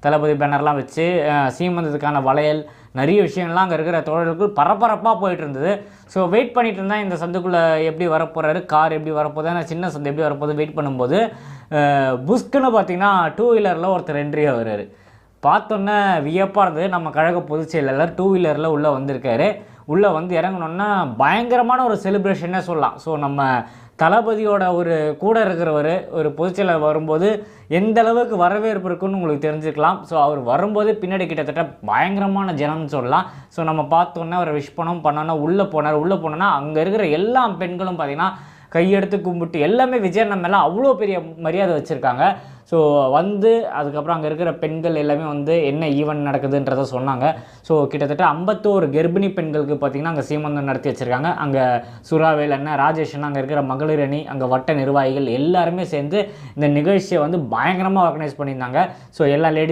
தளபதி பேனர்லாம் வச்சு சீமந்தத்துக்கான வளையல் நிறைய விஷயங்கள்லாம் அங்கே இருக்கிற தோழர்களுக்கு பரபரப்பாக போயிட்டு இருந்தது. ஸோ வெயிட் பண்ணிட்டு இருந்தேன் இந்த சந்துக்குள்ளே எப்படி வரப்போகிறாரு, கார் எப்படி வரப்போகுது, ஆனால் சின்ன சந்து எப்படி வரப்போகுது வெயிட் பண்ணும்போது புஷ்குன்னு பார்த்தீங்கன்னா 2 வீலரில் ஒருத்தர் என்ட்ரி ஆகிறாரு. பார்த்தோன்னே வியப்பாக இருந்தது. நம்ம கழக பொதுச் செயலாளர் 2 வீலரில் உள்ளே வந்திருக்காரு. உள்ளே வந்து இறங்கணுன்னா பயங்கரமான ஒரு செலிப்ரேஷனே சொல்லலாம். ஸோ நம்ம தளபதியோட ஒரு கூட இருக்கிறவர் ஒரு பொதுச்செயலாளர் வரும்போது எந்த அளவுக்கு வரவேற்பு இருக்குன்னு உங்களுக்கு தெரிஞ்சுக்கலாம். ஸோ அவர் வரும்போது பின்னாடி கிட்டத்தட்ட பயங்கரமான ஜனம்னு சொல்லலாம். ஸோ நம்ம பார்த்தோன்னே அவரை விஷ் பண்ணோன்னா உள்ளே போனோன்னா அங்கே இருக்கிற எல்லா பெண்களும் பார்த்திங்கன்னா கையெடுத்து கும்பிட்டு எல்லாமே விஜய் நம்ம எல்லாம் அவ்வளோ பெரிய மரியாதை வச்சுருக்காங்க. ஸோ வந்து அதுக்கப்புறம் அங்கே இருக்கிற பெண்கள் எல்லாமே வந்து என்ன ஈவெண்ட் நடக்குதுன்றதை சொன்னாங்க. ஸோ கிட்டத்தட்ட 51 கர்ப்பிணி பெண்களுக்கு பார்த்திங்கன்னா அங்கே சீமந்தம் நடத்தி வச்சுருக்காங்க. அங்கே சுறாவேல் அண்ணன், ராஜேஷ் அண்ணன், அங்கே இருக்கிற மகளிர் அணி, அங்கே வட்ட நிர்வாகிகள் எல்லாருமே சேர்ந்து இந்த நிகழ்ச்சியை வந்து பயங்கரமாக ஆர்கனைஸ் பண்ணியிருந்தாங்க. ஸோ எல்லா லேடிஸ்